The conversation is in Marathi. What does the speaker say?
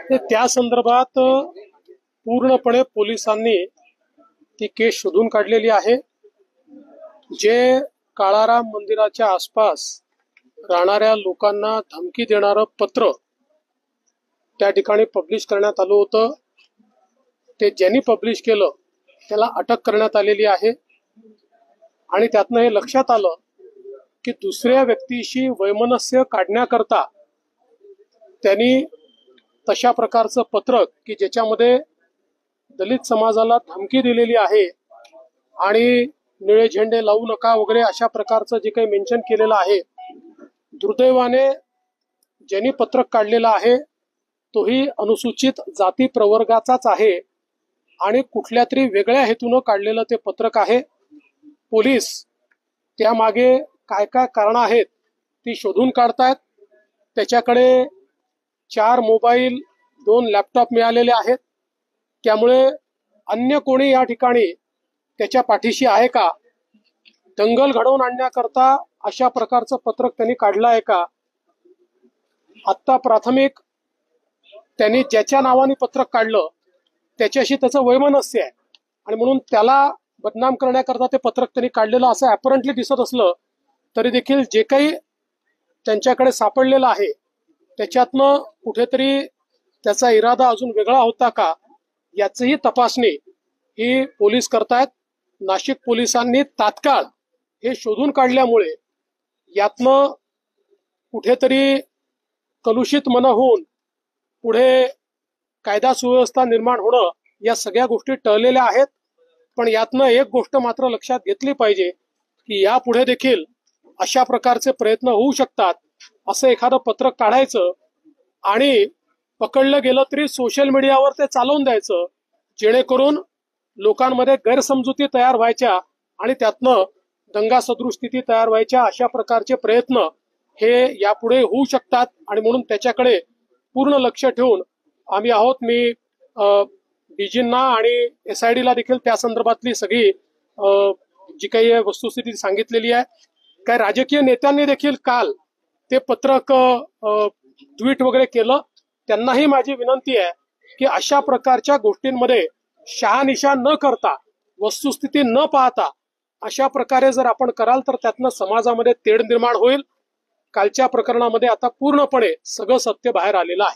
त्या संदर्भात पूर्णपणे पोलिसांनी ती केस शोधून काढलेली आहे। जे काळाराम मंदिराच्या आसपास राहणाऱ्या लोकांना धमकी देणारं पत्र त्या ठिकाणी पब्लिश करण्यात आलं होतं, ते ज्यांनी पब्लिश केलं त्याला अटक करण्यात आलेली आहे। आणि त्यातनं हे लक्षात आलं की दुसऱ्या व्यक्तीशी वैमनस्य काढण्याकरता त्यांनी तशा प्रकारचं पत्रक की ज्याच्यामध्ये दलित समाजाला धमकी दिलेली आहे आणि निळे झेंडे लावू नका वगैरे अशा प्रकारचं जे काही मेन्शन केलेलं आहे, दुर्दैवाने ज्यांनी पत्रक काढलेला आहे तोही अनुसूचित जाती प्रवर्गाचाच आहे आणि कुठल्या तरी वेगळ्या हेतूनं काढलेलं ते पत्रक आहे। पोलीस त्यामागे काय काय कारणं आहेत ती शोधून काढतायत। त्याच्याकडे 4 मोबाईल 2 लॅपटॉप मिळालेले आहेत। त्यामुळे अन्य कोणी या ठिकाणी त्याच्या पाठीशी आहे का, दंगल घडवून आणण्याकरता अशा प्रकारचं पत्रक त्यांनी काढलं आहे का। आत्ता प्राथमिक त्यांनी ज्याच्या नावाने पत्रक काढलं त्याच्याशी त्याचं वैमनस्य आहे आणि म्हणून त्याला बदनाम करण्याकरता ते पत्रक त्यांनी काढलेलं असं ॲपरंटली दिसत असलं तरी देखील जे काही त्यांच्याकडे सापडलेलं आहे त्याच्यातनं कुठेतरी त्याचा इरादा अजून वेगळा होता का याचीही तपासणी ही पोलीस करतायत। नाशिक पोलिसांनी तात्काळ हे शोधून काढल्यामुळे यातनं कुठेतरी कलुषित मन होऊन पुढे कायदा सुव्यवस्था निर्माण होणं या सगळ्या गोष्टी टळलेल्या आहेत। पण यातनं एक गोष्ट मात्र लक्षात घेतली पाहिजे की यापुढे देखील अशा प्रकारचे प्रयत्न होऊ शकतात। असं एखादं पत्रक काढायचं आणि पकडलं गेलं तरी सोशल मीडियावर ते चालवून द्यायचं, जेणेकरून लोकांमध्ये गैरसमजुती तयार व्हायच्या आणि त्यातनं दंगा सदृश स्थिती तयार व्हायच्या अशा प्रकारचे प्रयत्न हे यापुढे होऊ शकतात। आणि म्हणून त्याच्याकडे पूर्ण लक्ष ठेवून आम्ही आहोत। मी डीजींना आणि SID ला देखील त्या संदर्भातली सगळी जी काही वस्तुस्थिती सांगितलेली आहे। काही राजकीय नेत्यांनी देखील काल ते पत्रक ट्विट वगैरे केलं। त्यांनाही माझी विनंती आहे की अशा प्रकारच्या गोष्टींमध्ये शहानिशा न करता, वस्तुस्थिती न पाहता अशा प्रकारे जर आपण कराल तर त्यातनं समाजामध्ये तेढ निर्माण होईल। कालच्या प्रकरणामध्ये आता पूर्णपणे सगळं सत्य बाहेर आलेलं आहे।